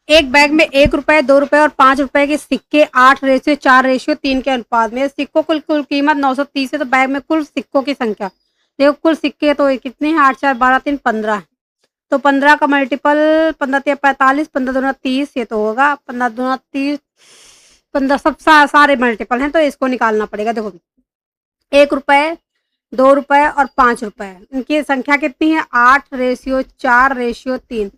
एक बैग में 1 रुपए, 2 रुपए और 5 रुपए के सिक्के 8:4:3 के अनुपात में, सिक्कों कुल कुल कीमत 930 है, तो बैग में कुल सिक्कों की संख्या, देखो कुल सिक्के तो ये कितने हैं, 8 4 12 3 15 है। तो 15 का मल्टीपल 15 तिया 45, 15 दूना 30, ये तो होगा 15 दूना 30, 15 सब सारे मल्टीपल हैं, तो इसको निकालना पड़ेगा। देखो 1 रुपए, 2 रुपए और 5 रुपए, इनकी संख्या कितनी है, 8:4:3।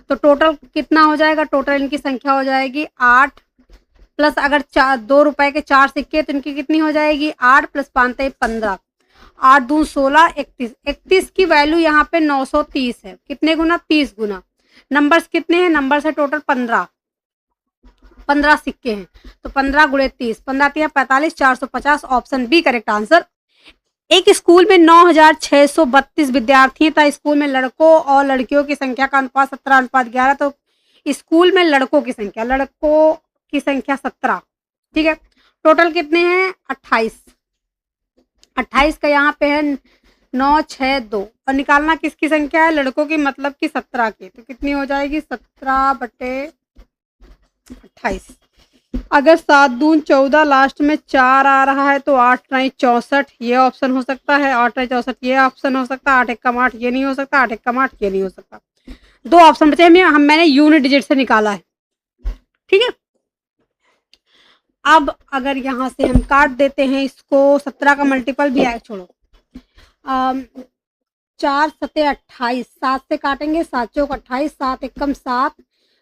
तो टोटल कितना हो जाएगा, टोटल इनकी संख्या हो जाएगी 8 प्लस अगर 2 रुपए के 4 सिक्के तो इनकी कितनी हो जाएगी, 8 प्लस 5 15, 8 दूनी 16, 31, 31 की वैल्यू यहाँ पे 930 है। कितने गुना, 30 गुना। नंबर्स कितने हैं, नंबर्स है टोटल 15, 15 सिक्के हैं, तो 15 गुणे 30, 15 तिया 45, 450, ऑप्शन बी करेक्ट आंसर। एक स्कूल में 9,632 विद्यार्थी हैं, तथा स्कूल में लड़कों और लड़कियों की संख्या का अनुपात 17:11, तो स्कूल में लड़कों की संख्या 17, ठीक है। टोटल कितने हैं, 28, 28 का यहाँ पे है 962, और निकालना किसकी संख्या है, लड़कों की, मतलब कि 17 की, तो कितनी हो जाएगी, 17/28। अगर 7 दून 14 लास्ट में 4 आ रहा है, तो 8 9 64, ये ऑप्शन हो सकता है, 8 9 64 ये ऑप्शन हो सकता है, 8 1 8 ये नहीं हो सकता, 8 1 8 ये नहीं हो सकता। दो ऑप्शन बचे हैं, मैंने यूनिट डिजिट से निकाला है, ठीक है। अब अगर यहाँ से हम काट देते हैं इसको, 17 का मल्टीपल भी आए, छोड़ो, 4 सते 28, 7 से काटेंगे, 7 चौक 28, 7 एकम 7,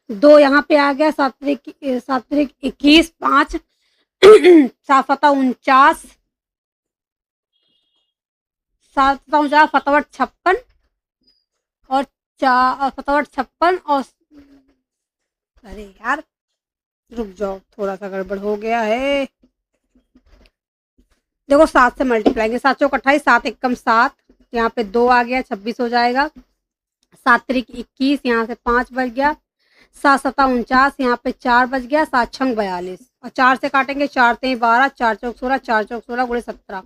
2 यहाँ पे आ गया, 7 त्रिक 21, 5 7 फता 49, 7 49 फटाफट 56 और 4 फटाफट 56 और, अरे यार रुक जाओ, थोड़ा सा गड़बड़ हो गया है। देखो 7 से मल्टीप्लाई, 7 चौक 28, 7 एकम 7, यहाँ पे 2 आ गया, 26 हो जाएगा, 7 त्रिक 21, यहाँ से 5 बच गया, 7 सता 49, यहाँ पे 4 बच गया, 7 छंग 42, और 4 से काटेंगे, 4 3 12, 4 चौक 16, 4 चौक 16 गुणे 17,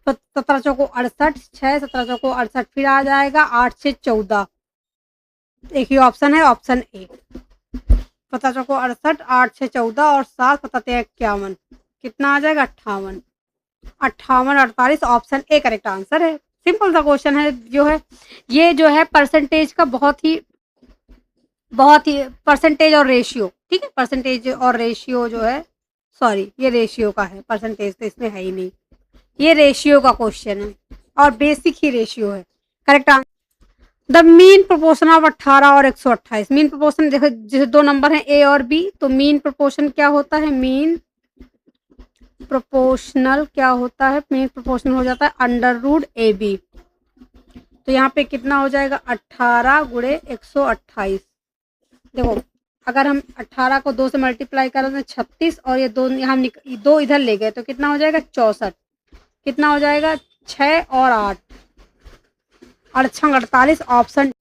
17 चौको 68, 6 17 चौको 68, फिर आ जाएगा 8 से 14, एक ही ऑप्शन है, ऑप्शन ए। 17 चौको 68, 8 से 14 और 7 17 51, कितना आ जाएगा, 58, 58 48, ऑप्शन ए करेक्ट आंसर है। सिंपल सा क्वेश्चन है जो है, ये जो है परसेंटेज का बहुत ही परसेंटेज और रेशियो, ठीक है, परसेंटेज और रेशियो जो है, सॉरी ये रेशियो का है, परसेंटेज तो इसमें है ही नहीं, ये रेशियो का क्वेश्चन है और बेसिक ही रेशियो है। Correct answer, the mean proportion of 18 और 128, मीन प्रोपोर्शन देखो, जैसे दो नंबर हैं ए और बी, तो मीन प्रोपोर्शन क्या होता है, मीन प्रोपोर्शनल क्या होता है, मीन प्रोपोर्शनल हो जाता है अंडर रूट ए बी। तो यहाँ पे कितना हो जाएगा, 18 गुणे 128। देखो अगर हम 18 को 2 से मल्टीप्लाई करें तो 36, और ये दो हम 2 इधर ले गए तो कितना हो जाएगा, 64, कितना हो जाएगा, 6 और 8, 48, ऑप्शन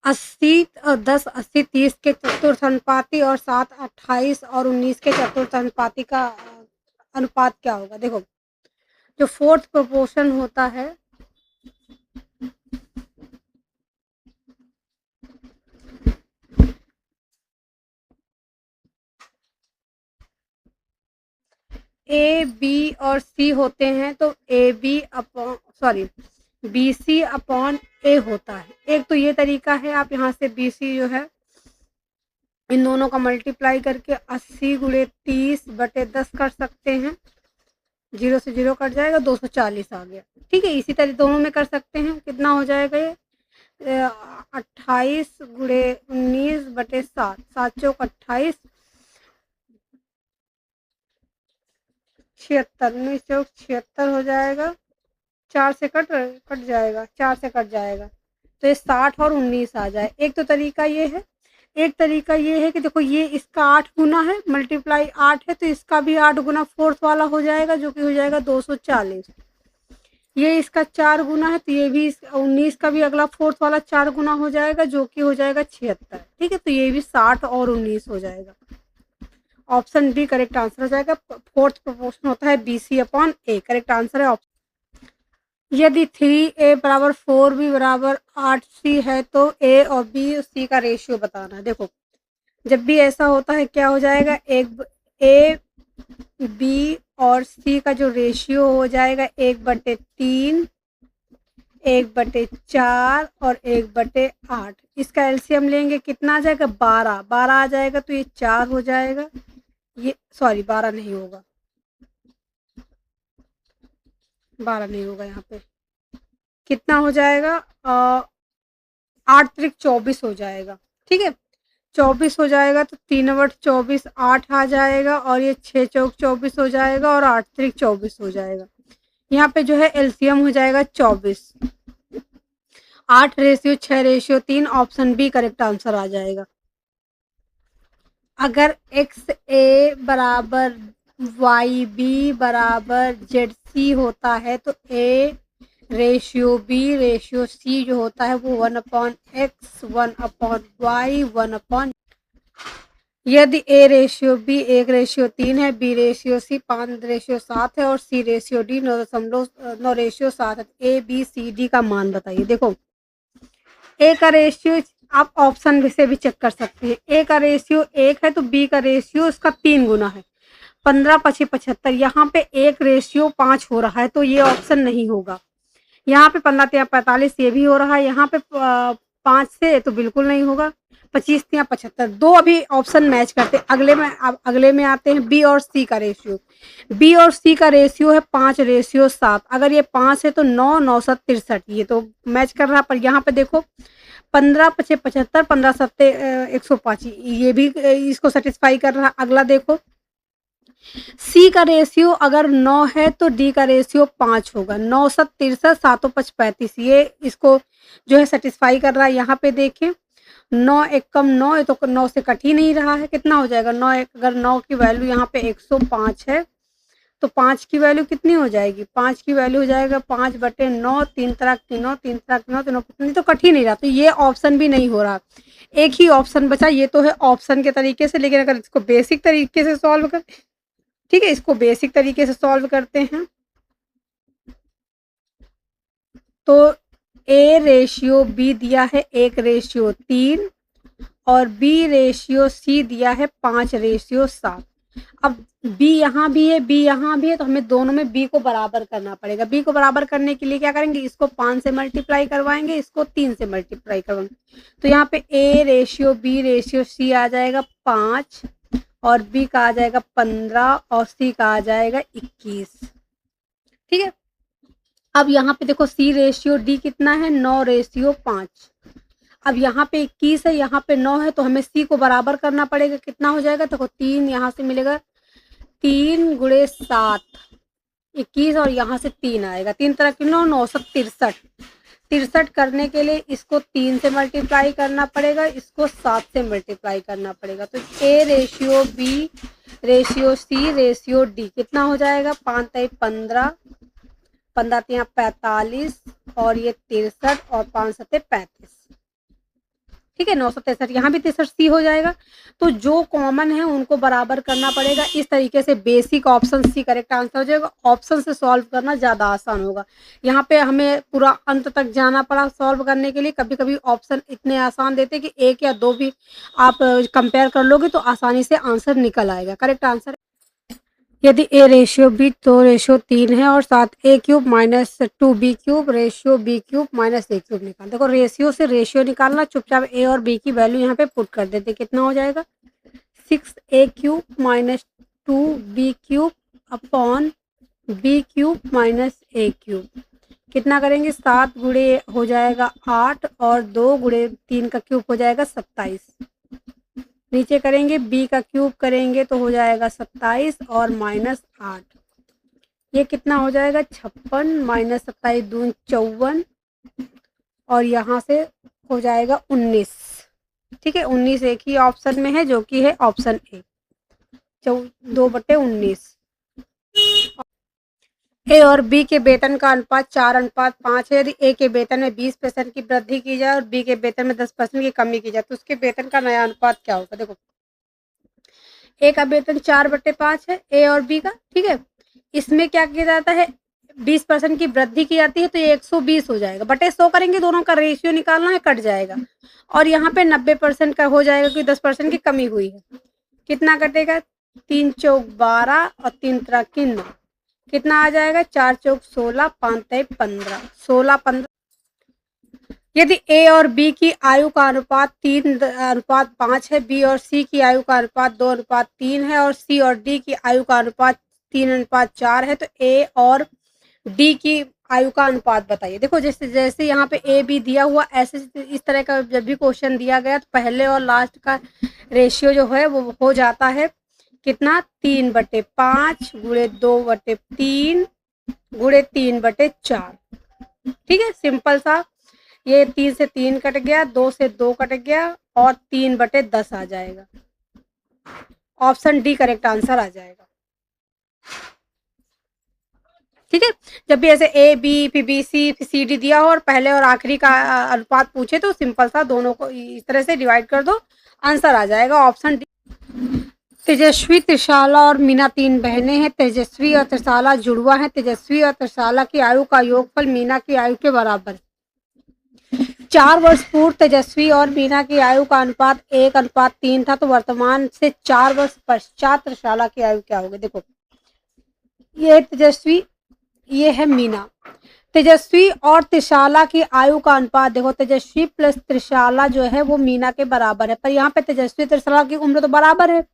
80 और 10 80 30 के चतुर्थानुपाती और 7 28 और 19 के चतुर्थानुपाती का अनुपात क्या होगा। देखो जो फोर्थ प्रोपोर्शन होता है, ए बी और सी होते हैं, तो A B upon sorry B C upon A होता है। एक तो ये तरीका है, आप यहाँ से बी सी जो है इन दोनों का मल्टीप्लाई करके 80 गुणे 30/10 कर सकते हैं, 0 से 0 कट जाएगा, 240 आ गया, ठीक है। इसी तरह दोनों में कर सकते हैं, कितना हो जाएगा ये, 28 गुणे 19/7, 7 चौक 28, 76, 19 चौक 76 हो जाएगा, 4 से कट जाएगा, 4 से कट जाएगा, तो ये 60 और 19 आ जाए। एक तो तरीका ये है, एक तरीका ये है कि देखो ये इसका 8 गुना है, मल्टीप्लाई 8 है, तो इसका भी 8 गुना फोर्थ वाला हो जाएगा, जो कि हो जाएगा 240। ये इसका 4 गुना है, तो ये भी 19 का भी अगला फोर्थ वाला 4 गुना हो जाएगा, जो कि हो जाएगा 76, ठीक है। तो ये भी 60 और 19 हो जाएगा, ऑप्शन बी करेक्ट आंसर हो जाएगा। फोर्थ प्रोपोर्शन होता है बी सी अपॉन ए, करेक्ट आंसर है ऑप्शन। यदि 3a बराबर 4b बराबर 8c है, तो a और b सी का रेशियो बताना है। देखो जब भी ऐसा होता है क्या हो जाएगा, एक ए बी और सी का जो रेशियो हो जाएगा 1/3, 1/4 और 1/8। इसका एलसीएम लेंगे कितना आ जाएगा, 12। 12 आ जाएगा तो ये 4 हो जाएगा, ये सॉरी 12 नहीं होगा, 12 नहीं होगा, यहाँ पे कितना हो जाएगा, 8 त्रिक 24 हो जाएगा। ठीक है, 24 हो जाएगा तो 3/24 8 आ जाएगा, और ये 6 चौक 24 हो जाएगा, और 8 त्रिक 24 हो जाएगा। यहाँ पे जो है एलसीएम हो जाएगा 24। 8:6:3, ऑप्शन बी करेक्ट आंसर आ जाएगा। अगर एक्स ए बराबर वाई बी बराबर जेड सी होता है तो A ratio B ratio C जो होता है वो 1/x 1/y 1/। यदि ए रेशियो बी 1:3 है, बी रेशियो सी 5:7 है, और सी रेशियो डी 9:7 है, ए बी सी डी का मान बताइए। देखो ए का रेशियो आप ऑप्शन से भी चेक कर सकते हैं। ए का रेशियो 1 है तो बी का रेशियो उसका 3 गुना है, 15 × 75। यहाँ पे 1:5 हो रहा है तो ये ऑप्शन नहीं होगा। यहाँ पे 15 × 45 ये भी हो रहा है, यहाँ पे 5 से तो बिल्कुल नहीं होगा। 25 × 75 दो अभी ऑप्शन मैच करते हैं। अगले में आते हैं बी और सी का रेशियो। बी और सी का रेशियो है 5:7। अगर ये 5 है तो 9 9 7 63, ये तो मैच कर रहा है। पर यहाँ पे देखो 15 × 75 15 7 105, ये भी इसको सेटिस्फाई कर रहा है। अगला देखो सी का रेशियो अगर 9 है तो डी का रेशियो 5 होगा। 9 7 63 7 5 35, ये इसको जो है सेटिस्फाई कर रहा है। यहाँ पे देखें 9 1 कम 9 है तो 9 से कट ही नहीं रहा है। कितना हो जाएगा 9 1, अगर 9 की वैल्यू यहाँ पे 105 है तो 5 की वैल्यू कितनी हो जाएगी, 5 की वैल्यू हो जाएगा 5/9, 3 तरह की 9, 3 तरह की 9, तीनों नहीं तो कट ही नहीं रहा, तो ये ऑप्शन भी नहीं हो रहा। एक ही ऑप्शन बचा, ये तो है ऑप्शन के तरीके से। लेकिन अगर इसको बेसिक तरीके से सॉल्व कर, ठीक है, इसको बेसिक तरीके से सॉल्व करते हैं तो ए रेशियो बी दिया है 1:3 और बी रेशियो सी दिया है 5:7। अब बी यहाँ भी है, बी यहाँ भी है, तो हमें दोनों में बी को बराबर करना पड़ेगा। बी को बराबर करने के लिए क्या करेंगे, इसको 5 से मल्टीप्लाई करवाएंगे, इसको 3 से मल्टीप्लाई करवाएंगे। तो यहाँ पे A ratio B ratio C आ जाएगा 5 और बी का आ जाएगा 15 और सी का आ जाएगा 21। ठीक है, अब यहाँ पे देखो सी रेशियो डी कितना है, 9:5। अब यहाँ पे 21 है, यहाँ पे 9 है, तो हमें सी को बराबर करना पड़ेगा। कितना हो जाएगा, देखो 3 यहाँ से मिलेगा, 3 × 7 21 और यहाँ से 3 आएगा, 3 तरह की 9 9 7 63। 63 करने के लिए इसको 3 से मल्टीप्लाई करना पड़ेगा, इसको 7 से मल्टीप्लाई करना पड़ेगा। तो A ratio B ratio C ratio D कितना हो जाएगा, 5 × 15 15 × 45 और ये 63 और 5 × 7 35। ठीक है, 963, यहाँ भी 63 सी हो जाएगा। तो जो कॉमन है उनको बराबर करना पड़ेगा। इस तरीके से basic option C correct answer हो जाएगा। ऑप्शन से सॉल्व करना ज़्यादा आसान होगा। यहाँ पे हमें पूरा अंत तक जाना पड़ा सॉल्व करने के लिए। कभी कभी ऑप्शन इतने आसान देते कि एक या दो भी आप कंपेयर कर लोगे तो आसानी से आंसर निकल आएगा। करेक्ट आंसर यदि ए रेशियो बी तो रेशियो 3 है और साथ a³ - 2b³ ratio b³ - a³ निकाल। देखो रेशियो से रेशियो निकालना, चुपचाप ए और बी की वैल्यू यहाँ पे पुट कर देते। कितना हो जाएगा, 6a³ - 2b³ upon b³ - a³। कितना करेंगे, 7 गुणे हो जाएगा 8 और 2 गुणे 3 का क्यूब हो जाएगा 27। नीचे करेंगे b का क्यूब करेंगे तो हो जाएगा 27 और -8। ये कितना हो जाएगा, 56 -27 दूनी 54 और यहाँ से हो जाएगा 19। ठीक है, 19 एक ही ऑप्शन में है जो कि है ऑप्शन ए, 2/19। ए और बी के वेतन का अनुपात 4:5 है। यदि ए के वेतन में 20% की वृद्धि की जाए और बी के वेतन में 10% की कमी की जाए तो उसके वेतन का नया अनुपात क्या होगा। देखो ए का वेतन 4/5 है, ए और बी का। ठीक है, इसमें क्या किया जाता है, 20% की वृद्धि की जाती है तो ये 120 हो जाएगा, बटे 100 करेंगे, दोनों का रेशियो निकालना है, कट जाएगा। और यहाँ पे 90% का हो जाएगा क्योंकि 10% की कमी हुई है। कितना कटेगा? 3 चौक 12 और 3 त्रिक 9, कितना आ जाएगा? 4 चौक 16, 5 तिक 15, 16 15। यदि ए और बी की आयु का अनुपात 3:5 है, बी और सी की आयु का अनुपात 2:3 है और सी और डी की आयु का अनुपात 3:4 है, तो ए और डी की आयु का अनुपात बताइए। देखो जैसे जैसे यहाँ पे ए बी दिया हुआ, ऐसे इस तरह का जब भी क्वेश्चन दिया गया तो पहले और लास्ट का रेशियो जो है वो हो जाता है कितना? 3/5 गुणे 2/3 गुणे 3/4। ठीक है, सिंपल सा। ये 3 से 3 कट गया, 2 से 2 कट गया और 3/10 आ जाएगा। ऑप्शन डी करेक्ट आंसर आ जाएगा। ठीक है, जब भी ऐसे ए बी फिर बी सी फिर सी डी दिया हो और पहले और आखिरी का अनुपात पूछे तो सिंपल सा दोनों को इस तरह से डिवाइड कर दो, आंसर आ जाएगा ऑप्शन डी। तेजस्वी, त्रिशाला और मीना 3 बहनें हैं। तेजस्वी और त्रिशाला जुड़वा है। तेजस्वी और त्रिशाला की आयु का योगफल मीना की आयु के बराबर। 4 वर्ष पूर्व तेजस्वी और मीना की आयु का अनुपात 1:3 था, तो वर्तमान से 4 वर्ष पश्चात त्रिशाला की आयु क्या होगी? देखो ये है तेजस्वी, ये है मीना। तेजस्वी और त्रिशाला की आयु का अनुपात देखो, तेजस्वी प्लस त्रिशाला जो है वो मीना के बराबर है, पर यहाँ पे तेजस्वी त्रिशाला की उम्र तो बराबर है,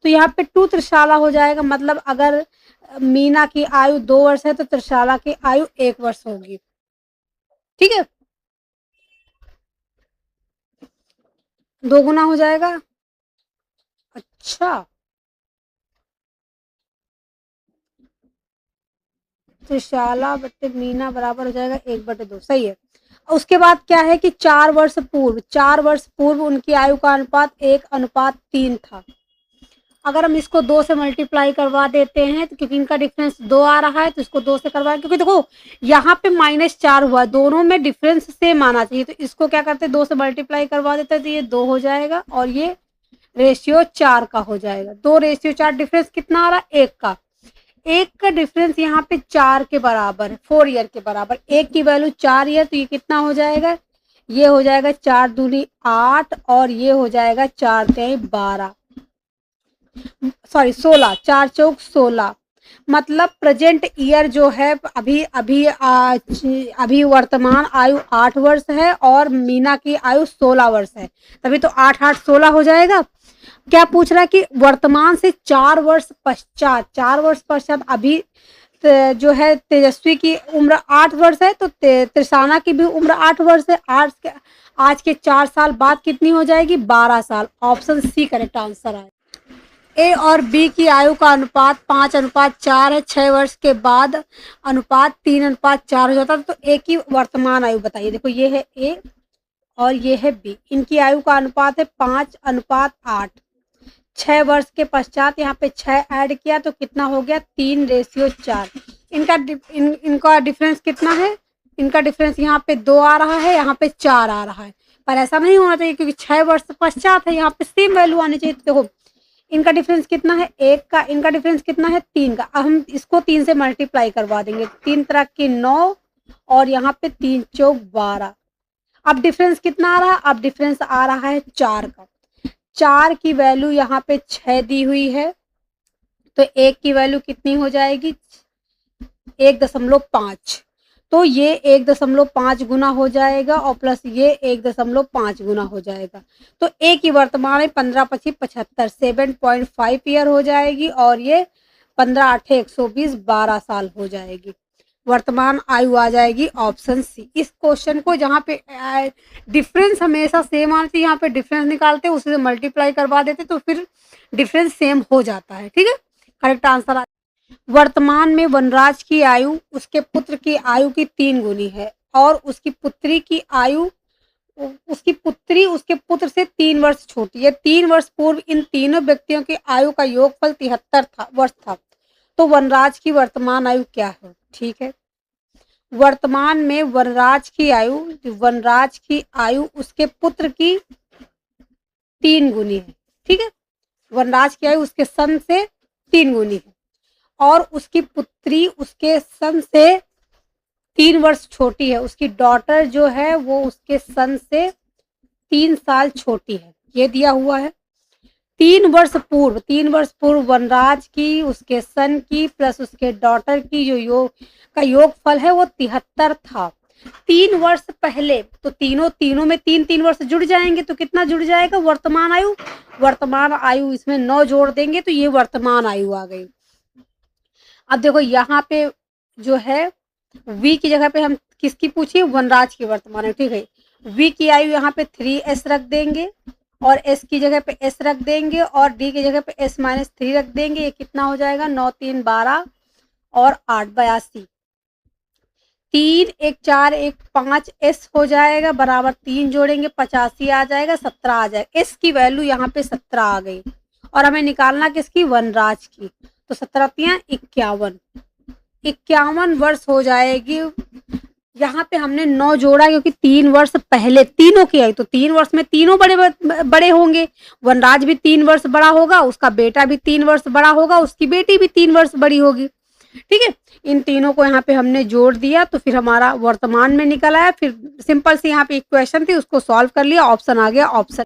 तो यहाँ पे 2 त्रिशाला हो जाएगा। मतलब अगर मीना की आयु 2 वर्ष है तो त्रिशाला की आयु 1 वर्ष होगी। ठीक है, 2 गुना हो जाएगा। अच्छा, त्रिशाला बटे मीना बराबर हो जाएगा 1/2, सही है। उसके बाद क्या है कि 4 वर्ष पूर्व उनकी आयु का अनुपात 1:3 था। अगर हम इसको 2 से मल्टीप्लाई करवा देते हैं तो क्योंकि इनका डिफरेंस 2 आ रहा है तो इसको 2 से करवाएं, क्योंकि देखो यहाँ पे -4 हुआ, दोनों में डिफरेंस सेम आना चाहिए, तो इसको क्या करते हैं 2 से मल्टीप्लाई करवा देते हैं तो ये 2 हो जाएगा और ये रेशियो 4 का हो जाएगा। 2:4 डिफरेंस कितना आ रहा है? 1 का। 1 का डिफरेंस यहाँ पे 4 के बराबर है, 4 ईयर के बराबर। 1 की वैल्यू 4 ईयर, तो ये कितना हो जाएगा? ये हो जाएगा 4 दूनी 8 और ये हो जाएगा 4 तिक 12, सॉरी 16, 4 चौक 16। मतलब प्रेजेंट ईयर जो है अभी वर्तमान आयु 8 वर्ष है और मीना की आयु 16 वर्ष है, तभी तो 8 8 16 हो जाएगा। क्या पूछ रहा है कि वर्तमान से 4 वर्ष पश्चात अभी जो है तेजस्वी की उम्र 8 वर्ष है तो त्रिशाला की भी उम्र 8 वर्ष है। आज के 4 साल बाद कितनी हो जाएगी? 12 साल। ऑप्शन सी करेक्ट आंसर है। ए और बी की आयु का अनुपात 5:4 है। 6 वर्ष के बाद अनुपात 3:4 हो जाता है, तो ए की वर्तमान आयु बताइए। देखो ये है ए और ये है बी, इनकी आयु का अनुपात है 5:8। 6 वर्ष के पश्चात यहाँ पे 6 ऐड किया तो कितना हो गया? 3:4। इनका डिफरेंस कितना है? इनका डिफरेंस यहाँ पे 2 आ रहा है, यहाँ पे 4 आ रहा है, पर ऐसा नहीं होना चाहिए क्योंकि 6 वर्ष पश्चात है, यहाँ पे सेम वैल्यू आनी चाहिए। देखो इनका डिफरेंस कितना है? 1 का। इनका डिफरेंस कितना है? 3 का। अब हम इसको 3 से मल्टीप्लाई करवा देंगे, 3 त्रिक 9 और यहाँ पे 3 चौक 12। अब डिफरेंस कितना आ रहा है? अब डिफरेंस आ रहा है 4 का। 4 की वैल्यू यहाँ पे 6 दी हुई है, तो 1 की वैल्यू कितनी हो जाएगी? 1.5। तो ये 1.5 गुना हो जाएगा और प्लस ये 1.5 गुना हो जाएगा, तो ए की वर्तमान है 15-25 75, 7.5 ईयर हो जाएगी और ये 15-8 120 12 साल हो जाएगी। वर्तमान आयु आ जाएगी ऑप्शन सी। इस क्वेश्चन को जहाँ पे डिफरेंस हमेशा सेम आना चाहिए, यहाँ पे डिफरेंस निकालते उसे मल्टीप्लाई करवा देते तो फिर डिफरेंस सेम हो जाता है। ठीक है, करेक्ट आंसर। वर्तमान में वनराज की आयु उसके पुत्र की आयु की 3 गुनी है और उसकी पुत्री उसके पुत्र से 3 वर्ष छोटी है। 3 वर्ष पूर्व इन तीनों व्यक्तियों की आयु का योगफल 73 वर्ष था, तो वनराज की वर्तमान आयु क्या है? ठीक है, वर्तमान में वनराज की आयु उसके पुत्र की 3 गुनी है। ठीक है, वनराज की आयु उसके सन से 3 गुनी है और उसकी पुत्री उसके सन से 3 वर्ष छोटी है। उसकी डॉटर जो है वो उसके सन से 3 साल छोटी है। ये दिया हुआ है। 3 वर्ष पूर्व वनराज की, उसके सन की प्लस उसके डॉटर की जो योगफल है वो 73 था। 3 वर्ष पहले तो तीनों में 3-3 वर्ष जुड़ जाएंगे तो कितना जुड़ जाएगा? वर्तमान आयु इसमें 9 जोड़ देंगे तो ये वर्तमान आयु आ गई। अब देखो यहाँ पे जो है वी की जगह पे हम किसकी पूछिए? वनराज की वर्तमान आयु, ठीक है। वी की आयु यहाँ पे 3s रख देंगे और एस की जगह पे एस रख देंगे और डी की जगह पे s-3 रख देंगे। ये कितना हो जाएगा? 9 3 12 और 8 82। 3 1 4 1 5 एस हो जाएगा बराबर 3 जोड़ेंगे 85 आ जाएगा, 17 आ जाएगा। एस की वैल्यू यहाँ पे 17 आ गई और हमें निकालना किसकी? वनराज की। तो 17 51 51 वर्ष हो जाएगी। यहाँ पे हमने 9 जोड़ा क्योंकि 3 वर्ष पहले तीनों की आई, तो 3 वर्ष में तीनों बड़े होंगे। वनराज भी 3 वर्ष बड़ा होगा, उसका बेटा भी 3 वर्ष बड़ा होगा, उसकी बेटी भी 3 वर्ष बड़ी होगी। ठीक है, इन तीनों को यहाँ पे हमने जोड़ दिया तो फिर हमारा वर्तमान में निकल आया। फिर सिंपल सी यहाँ पे इक्वेशन थी, उसको सॉल्व कर लिया, ऑप्शन आ गया ऑप्शन।